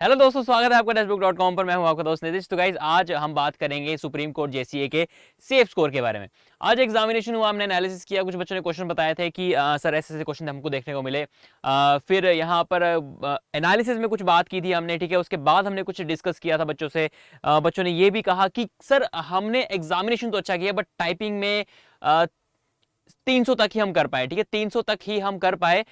Hello दोस्तों, स्वागत है आपका टेक्स्टबुक.com पर। मैं हूं आपका दोस्त नितिश। तो गाइज आज हम बात करेंगे सुप्रीम कोर्ट जेसीए के सेफ स्कोर के बारे में। आज एग्जामिनेशन हुआ, हमने एनालिसिस किया, कुछ बच्चों ने क्वेश्चन बताए थे कि सर ऐसे ऐसे क्वेश्चन हमको देखने को मिले। फिर यहाँ पर एनालिसिस में कुछ बात की थी हमने, ठीक है। उसके बाद हमने कुछ डिस्कस किया था बच्चों से। बच्चों ने ये भी कहा कि सर हमने एग्जामिनेशन तो अच्छा किया बट टाइपिंग में 300 तक ही हम कर पाए, ठीक है। 300 तक ही हम कर पाए,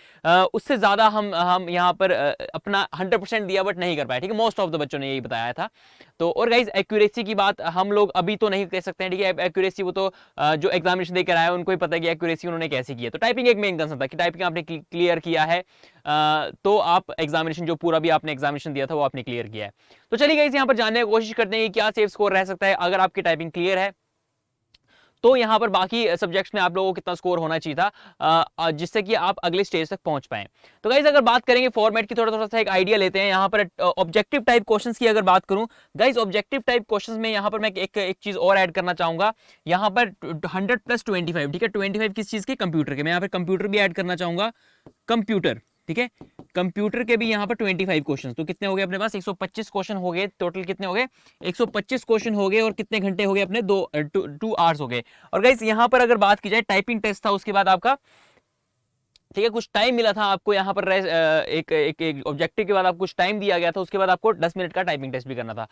उससे ज्यादा हम यहाँ पर अपना 100% दिया बट नहीं कर पाए, ठीक है। मोस्ट ऑफ द बच्चों ने यही बताया था। तो और गाइज एक्यूरेसी की बात हम लोग अभी तो नहीं कह सकते हैं, ठीक है। एक्यूरेसी वो तो जो एग्जामिनेशन देकर आया उनको ही पता है कि एक्यूरेसी उन्होंने कैसे की है। तो टाइपिंग एक मेन कंसर्न था कि टाइपिंग आपने क्लियर किया है, तो आप एग्जामिनेशन जो पूरा भी आपने एग्जामिनेशन दिया था वो आपने क्लियर किया है। तो चलिए गाइज यहाँ पर जानने की कोशिश करते हैं कि क्या सेफ स्कोर रह सकता है अगर आपकी टाइपिंग क्लियर है। तो यहाँ पर बाकी सब्जेक्ट्स में आप लोगों को कितना स्कोर होना चाहिए था जिससे कि आप अगले स्टेज तक पहुंच पाए। तो गाइज अगर बात करेंगे फॉर्मेट की, थोड़ा थोड़ा सा एक आइडिया लेते हैं। यहाँ पर ऑब्जेक्टिव टाइप क्वेश्चंस की अगर बात करूं गाइज, ऑब्जेक्टिव टाइप क्वेश्चंस में यहाँ पर मैं एक चीज और ऐड करना चाहूंगा। यहाँ पर 100 + 25, ठीक है। 25 किस चीज के? कंप्यूटर के। मैं यहाँ पर कंप्यूटर भी ऐड करना चाहूंगा, कंप्यूटर, ठीक है। कंप्यूटर के भी यहाँ पर 25 क्वेश्चन। तो कितने हो गए अपने पास? 125 क्वेश्चन हो गए टोटल। कितने हो गए? 125 क्वेश्चन हो गए। और कितने घंटे हो गए अपने? 2 आवर्स हो गए। और गाइस यहाँ पर अगर बात की जाए, टाइपिंग टेस्ट था, उसके बाद आपका, ठीक है, कुछ टाइम मिला था आपको यहाँ पर एक ऑब्जेक्टिव के बाद आपको कुछ टाइम दिया गया था, उसके बाद आपको 10 मिनट का टाइपिंग टेस्ट भी करना था।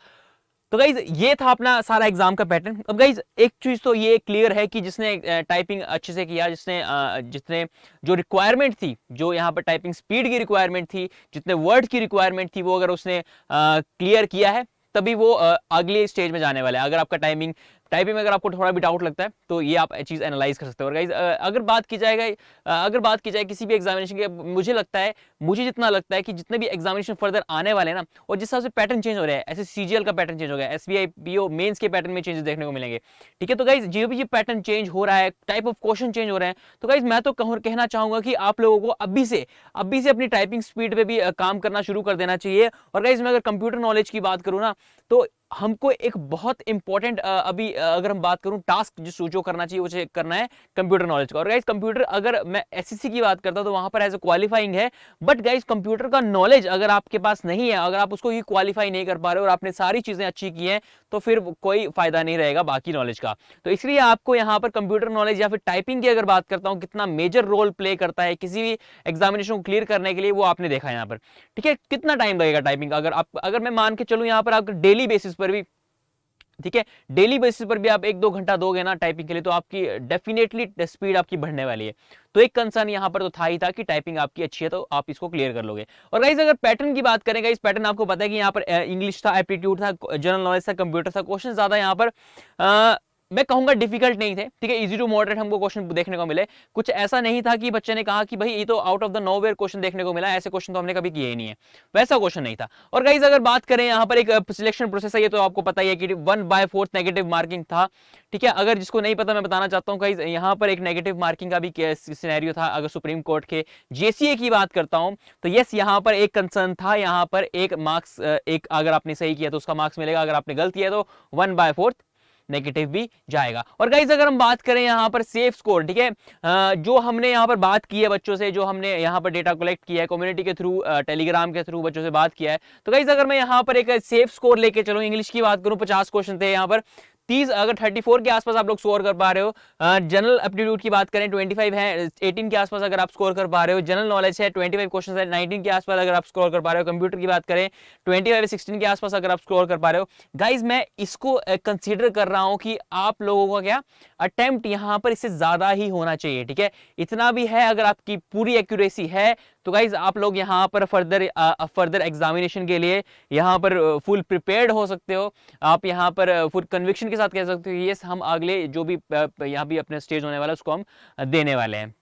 तो गाइज ये था अपना सारा एग्जाम का पैटर्न। अब गाइज एक चीज तो ये क्लियर है कि जिसने टाइपिंग अच्छे से किया, जिसने जो रिक्वायरमेंट थी, जो यहाँ पर टाइपिंग स्पीड की रिक्वायरमेंट थी, जितने वर्ड की रिक्वायरमेंट थी, वो अगर उसने क्लियर किया है तभी वो अगले स्टेज में जाने वाला है। अगर आपका टाइपिंग में अगर आपको थोड़ा भी डाउट लगता है तो ये आप चीज एनालाइज कर सकते हो। और गाइज अगर बात की जाए किसी भी एग्जामिनेशन की, मुझे जितना लगता है कि जितने भी एग्जामिनेशन फर्दर आने वाले हैं ना, और जिस हिसाब से पैटर्न चेंज हो रहे हैं, ऐसे सीजीएल का पैटर्न चेंज हो गया, एसबीआई पीओ मेंस के पैटर्न में चेंजेस देखने को मिलेंगे, ठीक है। तो गाइज जो भी ये पैटर्न चेंज हो रहा है, टाइप ऑफ क्वेश्चन चेंज हो रहे हैं, तो गाइज मैं तो कहना चाहूंगा कि आप लोगों को अभी से अपनी टाइपिंग स्पीड पे भी काम करना शुरू कर देना चाहिए। और गाइज मैं अगर कंप्यूटर नॉलेज की बात करूँ ना, तो हमको एक बहुत इंपॉर्टेंट अभी अगर हम बात करूं टास्क जो करना चाहिए, वो करना है कंप्यूटर नॉलेज का। और गाइस कंप्यूटर, अगर मैं एसएससी की बात करता हूं तो वहां पर एज ए क्वालिफाइंग है, बट गाइस कंप्यूटर का नॉलेज अगर आपके पास नहीं है, अगर आप उसको ही क्वालिफाई नहीं कर पा रहे हो और आपने सारी चीजें अच्छी की हैं, तो फिर कोई फायदा नहीं रहेगा बाकी नॉलेज का। तो इसलिए आपको यहाँ पर कंप्यूटर नॉलेज या फिर टाइपिंग की अगर बात करता हूँ, कितना मेजर रोल प्ले करता है किसी भी एग्जामिनेशन को क्लियर करने के लिए, वो आपने देखा यहाँ पर, ठीक है। कितना टाइम लगेगा टाइपिंग, अगर मैं मान के चलूं यहाँ पर आपका डेली बेसिस पर भी, ठीक है, डेली बेसिस पर भी आप 1-2 घंटा दोगे ना टाइपिंग के लिए, तो आपकी डेफिनेटली स्पीड आपकी बढ़ने वाली है। तो एक कंसर्न यहां पर तो था ही था कि टाइपिंग आपकी अच्छी है तो आप इसको क्लियर कर लोगे। और गाइस अगर पैटर्न की बात करें, गाइस पैटर्न आपको पता है कि यहां पर इंग्लिश था, एप्टीट्यूड था, जनरल नॉलेज था, कंप्यूटर था। क्वेश्चन ज्यादा यहां पर मैं कहूंगा डिफिकल्ट नहीं थे, ठीक है। इजी टू मॉडरेट हमको क्वेश्चन देखने को मिले। कुछ ऐसा नहीं था कि बच्चे ने कहा कि भाई ये तो out of the nowhere question देखने को मिला, ऐसे क्वेश्चन तो हमने कभी किए ही नहीं है, वैसा क्वेश्चन नहीं था। और गाइस अगर बात करें यहाँ पर एक सिलेक्शन प्रोसेस है, ये तो आपको पता ही है कि 1/4 नेगेटिव मार्किंग था, ठीक है। अगर जिसको नहीं पता मैं बताना चाहता हूँ गाइस, यहाँ पर एक नेगेटिव मार्किंग का भी सिनेरियो था। अगर सुप्रीम कोर्ट के जेसीए की बात करता हूँ तो यस, यहाँ पर एक कंसर्न था, यहाँ पर एक मार्क्स, एक अगर आपने सही किया तो उसका मार्क्स मिलेगा, अगर आपने गलत किया तो 1/4 नेगेटिव भी जाएगा। और गाइज अगर हम बात करें यहाँ पर सेफ स्कोर, ठीक है, जो हमने यहाँ पर बात की है बच्चों से, जो हमने यहाँ पर डेटा कलेक्ट किया है कम्युनिटी के थ्रू, टेलीग्राम के थ्रू बच्चों से बात किया है, तो गाइज अगर मैं यहाँ पर एक सेफ स्कोर लेके चलूँ, इंग्लिश की बात करूँ 50 क्वेश्चन थे यहाँ पर, 30 अगर 34 के आसपास आप लोग स्कोर कर पा रहे हो। जनरल एप्टीट्यूड की बात करें 25 है, 18 के आसपास अगर आप स्कोर कर पा रहे हो। जनरल नॉलेज है 25 क्वेश्चन है, 19 के आसपास अगर आप स्कोर कर पा रहे हो। कंप्यूटर की बात करें 25 16 के आसपास अगर आप स्कोर कर पा रहे हो। गाइज मैं इसको कंसीडर कर रहा हूं कि आप लोगों का क्या अटेम्प्ट यहाँ पर इससे ज्यादा ही होना चाहिए, ठीक है। इतना भी है, अगर आपकी पूरी एक्यूरेसी है तो गाइज आप लोग यहाँ पर फर्दर एग्जामिनेशन के लिए यहाँ पर फुल प्रिपेयर्ड हो सकते हो। आप यहाँ पर फुल कन्विक्शन के साथ कह सकते हो यस, हम अगले जो भी यहाँ भी अपने स्टेज होने वाला है उसको हम देने वाले हैं।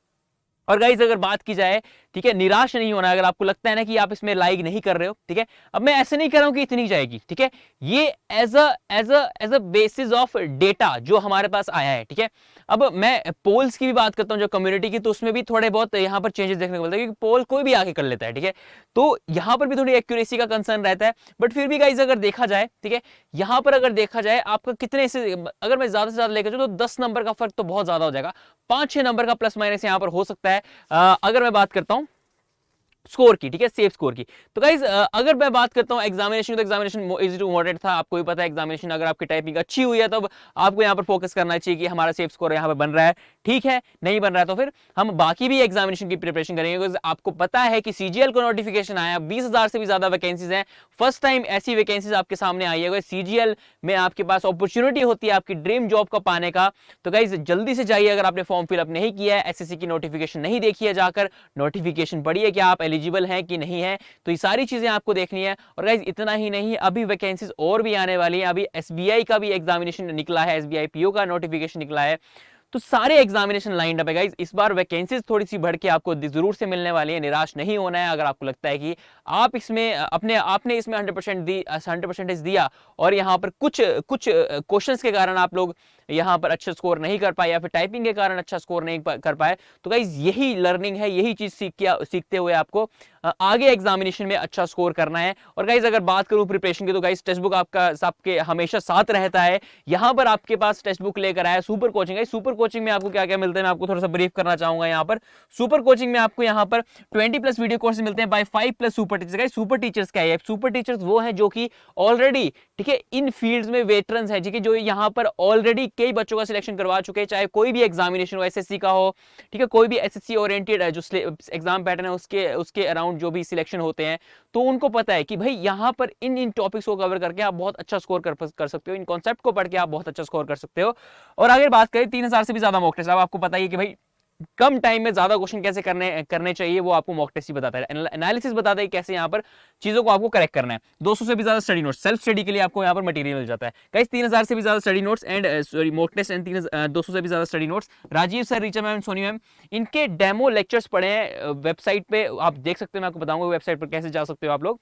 और गाइज अगर बात की जाए, ठीक है, निराश नहीं होना। अगर आपको लगता है ना कि आप इसमें लाइक नहीं कर रहे हो, ठीक है, अब मैं ऐसे नहीं कह रहा हूं कि इतनी जाएगी, ठीक है, ये as a basis of data जो हमारे पास आया है, ठीक है। अब मैं पोल्स की भी बात करता हूं जो कम्युनिटी की, तो उसमें भी थोड़े बहुत यहाँ पर चेंजेस देखने को मिलता है, क्योंकि पोल कोई भी आके कर लेता है, ठीक है। तो यहाँ पर भी थोड़ी एक्यूरेसी का कंसर्न रहता है, बट फिर भी गाइज अगर देखा जाए, ठीक है, यहाँ पर अगर देखा जाए आपका कितने से, अगर मैं ज्यादा से ज्यादा लेकर तो 10 नंबर का फर्क तो बहुत ज्यादा हो जाएगा, 5-6 नंबर का प्लस माइनस यहाँ पर हो सकता है। अगर मैं बात करता हूं स्कोर की, ठीक है, सेफ स्कोर की। तो गाइज अगर मैं बात करता हूँ एग्जामिनेशन, तो एग्जामिनेशन इजी टू मॉडरेट था, आपको भी पता है एग्जामिनेशन अगर आपकी टाइपिंग अच्छी हुई है तो आपको यहाँ पर फोकस करना चाहिए कि हमारा सेफ स्कोर यहाँ पर बन रहा है, ठीक है, नहीं बन रहा है तो फिर हम बाकी भी एग्जामिनेशन की प्रिपरेशन करेंगे, क्योंकि आपको पता है कि सीजीएल को नोटिफिकेशन आया, 20,000 से भी ज्यादा वैकेंसीज हैं, फर्स्ट टाइम ऐसी वैकेंसीज आपके सामने आई है, सीजीएल में आपके पास अपॉर्चुनिटी होती है आपकी ड्रीम जॉब का पाने का। तो गाइज जल्दी से जाइए, अगर आपने फॉर्म फिलअप नहीं किया है, एसएससी की नोटिफिकेशन नहीं देखी है, जाकर नोटिफिकेशन पढ़िए कि आप एलिजिबल हैं कि नहीं है, तो ये सारी चीजें आपको देखनी है। और गाइज इतना ही नहीं, अभी वैकेंसीज और भी आने वाली है, अभी एसबीआई का भी एग्जामिनेशन निकला है, एसबीआई पीओ का नोटिफिकेशन निकला है, तो सारे एग्जामिनेशन लाइंड अप है गाइस। इस बार वैकेंसीज थोड़ी सी बढ़ के आपको जरूर से मिलने वाली है, निराश नहीं होना है। अगर आपको लगता है कि आप इसमें आपने इसमें 100% दिया और यहाँ पर कुछ क्वेश्चंस के कारण आप लोग यहाँ पर अच्छा स्कोर नहीं कर पाए, या फिर टाइपिंग के कारण अच्छा स्कोर नहीं कर पाए, तो गाइस यही लर्निंग है, यही चीज सीखते हुए आपको आगे एग्जामिनेशन में अच्छा स्कोर करना है। और गाइस अगर बात करूं प्रिपरेशन की, तो गाइस टेक्स्ट बुक आपका सबके हमेशा साथ रहता है। यहाँ पर आपके पास टेक्स्ट बुक लेकर आया सुपर कोचिंग है। सुपर कोचिंग में आपको क्या क्या मिलता है, मैं आपको थोड़ा सा ब्रीफ करना चाहूंगा। यहाँ पर सुपर कोचिंग में आपको यहाँ पर 20+ वीडियो कोर्स मिलते हैं by 5+ super teachers. Guys super teachers क्या है? सुपर टीचर्स वो हैं जो कि ऑलरेडी, ठीक है, इन फील्ड्स में वेटरन्स हैं, ठीक है, जो यहाँ पर ऑलरेडी कई बच्चों का सिलेक्शन करवा चुके हैं, चाहे कोई भी एग्जामिनेशन हो, एसएससी का हो, ठीक है, कोई भी एसएससी ओरिएंटेड जो एग्जाम पैटर्न है उसके अराउंड जो भी सिलेक्शन होते हैं, तो उनको पता है कि भाई यहाँ पर इन टॉपिक्स को कवर करके आप बहुत अच्छा स्कोर कर सकते हो, इन कॉन्सेप्ट को पढ़ के आप बहुत अच्छा स्कोर कर सकते हो। और अगर बात करें 3,000 से भी ज्यादा मॉक टेस्ट, अब आपको पता ही कि भाई कम टाइम में ज्यादा क्वेश्चन कैसे करने चाहिए, वो आपको मॉक टेस्ट ही बताता है, एनालिसिस बताता है कैसे यहाँ पर चीजों को आपको करेक्ट करना है। 200 से भी ज्यादा स्टडी नोट्स, सेल्फ स्टडी के लिए आपको यहाँ पर मटेरियल मिल जाता है। गाइस 3,000 से भी ज्यादा study notes and sorry mock test and 200 से भी ज्यादा study notes. Rajeev sir, Richa ma'am, Soni ma'am, इनके डेमो लेक्चर्स पढ़े हैं, वेबसाइट पे आप देख सकते हो, मैं आपको बताऊंगा वेबसाइट पर कैसे जा सकते हो आप लोग,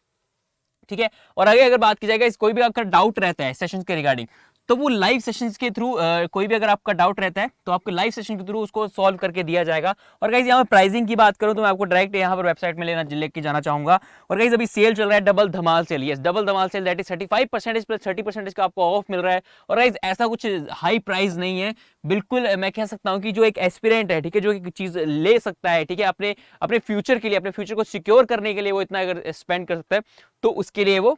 ठीक है। और आगे अगर बात की जाएगा, कोई भी आपका डाउट रहता है सेशंस के रिगार्डिंग, तो वो लाइव सेशंस के थ्रू कोई भी अगर आपका डाउट रहता है तो आपको लाइव सेशन के थ्रू उसको सॉल्व करके दिया जाएगा। और गाइस यहाँ पर प्राइसिंग की बात करूं तो मैं आपको डायरेक्ट यहाँ पर वेबसाइट में लेके जाना चाहूंगा। और गाइस अभी सेल चल रहा है, डबल धमाल सेल, यस डबल धमाल सेल, दैट इज 35% प्लस 30% का आपको ऑफ मिल रहा है। और गाइस ऐसा कुछ हाई प्राइस नहीं है, बिल्कुल मैं कह सकता हूं कि जो एक एस्पिरेंट है, ठीक है, जो एक चीज ले सकता है, ठीक है, अपने फ्यूचर के लिए, अपने फ्यूचर को सिक्योर करने के लिए वो इतना अगर स्पेंड कर सकता है, तो उसके लिए वो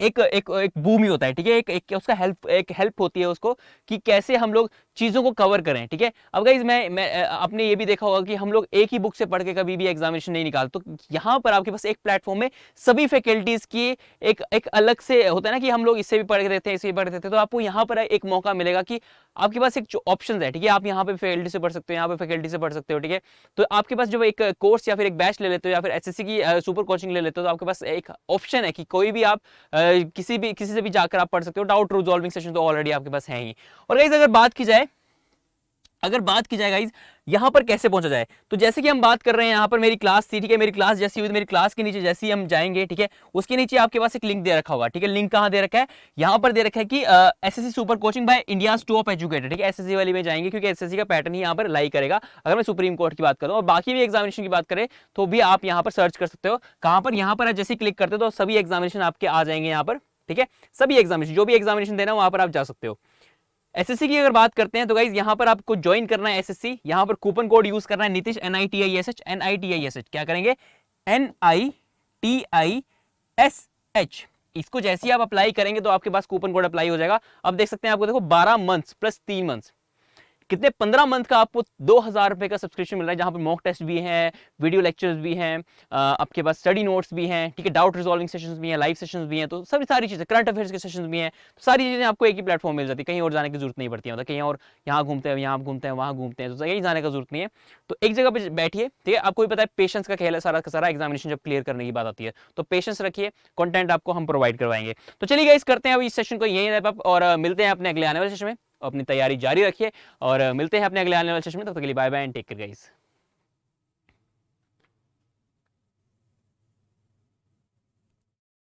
एक बूम ही होता है, ठीक है, एक उसका हेल्प होती है उसको कि कैसे हम लोग चीजों को कवर करें, ठीक है। अब गाइस मैं आपने ये भी देखा होगा कि हम लोग एक ही बुक से पढ़ के कभी भी एग्जामिनेशन नहीं निकालते, तो यहाँ पर आपके पास एक प्लेटफॉर्म में सभी फैकल्टीज की एक अलग से होता है ना कि हम लोग इससे भी पढ़ के देते हैं, इससे भी पढ़ के देते हैं, तो आपको यहाँ पर एक मौका मिलेगा कि आपके पास एक ऑप्शन है, ठीक है, आप यहाँ पे फैकल्टी से पढ़ सकते हो, यहाँ पे फैकल्टी से पढ़ सकते हो, ठीक है। तो आपके पास जब एक कोर्स या फिर एक बैच ले लेते हो या फिर एसएससी की सुपर कोचिंग ले लेते हो, तो आपके पास एक ऑप्शन है कि कोई भी आप किसी से भी जाकर आप पढ़ सकते हो। डाउट रिजॉल्विंग सेशन तो ऑलरेडी आपके पास है ही। और गाइस अगर बात की जाए गाइस यहां पर कैसे पहुंचा जाए, तो जैसे कि हम बात कर रहे हैं, यहां पर मेरी क्लास थी, ठीक है, मेरी क्लास जैसी हुई, मेरी क्लास के नीचे जैसे ही हम जाएंगे, ठीक है, उसके नीचे आपके पास एक लिंक दे रखा होगा, ठीक है। लिंक कहां दे रखा है? यहां पर दे रखा है कि SSC super coaching bye India's top educator, ठीक है, एसएससी वाली में जाएंगे क्योंकि एसएससी का पैटर्न ही यहां पर लाई करेगा। अगर मैं सुप्रीम कोर्ट की बात करूं और बाकी भी एग्जामिनेशन की बात करें तो भी आप यहां पर सर्च कर सकते हो। कहां पर? यहां पर जैसे क्लिक करते हो तो सभी एग्जामिनेशन आपके आ जाएंगे यहां पर, ठीक है, सभी एग्जामिनेशन, जो भी एग्जामिनेशन देना वहां पर आप जा सकते हो। एसएससी की अगर बात करते हैं तो गाइज यहां पर आपको ज्वाइन करना है एसएससी, यहां पर कूपन कोड यूज करना है नितिश, NITISH, क्या करेंगे? NITISH। इसको जैसे ही आप अप्लाई करेंगे तो आपके पास कूपन कोड अप्लाई हो जाएगा। अब देख सकते हैं, आपको देखो 12 मंथ्स प्लस 3 मंथ्स, कितने 15 मंथ का आपको 2,000 रुपए का सब्सक्रिप्शन मिल रहा है, जहां पर मॉक टेस्ट भी हैं, वीडियो लेक्चर्स भी हैं, आपके पास स्टडी नोट्स भी हैं, ठीक है, डाउट रिजॉल्विंग सेशंस भी हैं, लाइव सेशंस भी हैं, तो सारी चीजें, करंट अफेयर्स के सेशंस भी हैं, तो सारी चीजें आपको एक ही प्लेटफॉर्म मिल जाती है, कहीं और जाने की जरूरत नहीं पड़ती है, मतलब कहीं और यहाँ घूमते हैं, यहाँ घूमते हैं, वहाँ घूमते हैं, तो कहीं जाने की जरूरत नहीं है। तो एक जगह पे बैठिए, ठीक है, आपको भी पता है पेशेंस का खेल है सारा का सारा, एग्जामिनेशन जब क्लियर करने की बात आती है तो पेशेंस रखिए, कंटेंट आपको हम प्रोवाइड करवाएंगे। तो चलिए गाइस करते हैं अभी इस सेशन को यहीं रैप अप और मिलते हैं अपने अगले आने वाले सेशन में। अपनी तैयारी जारी रखिए और मिलते हैं अपने अगले आने वाले सेशन में। तब तक के लिए bye bye and take care guys.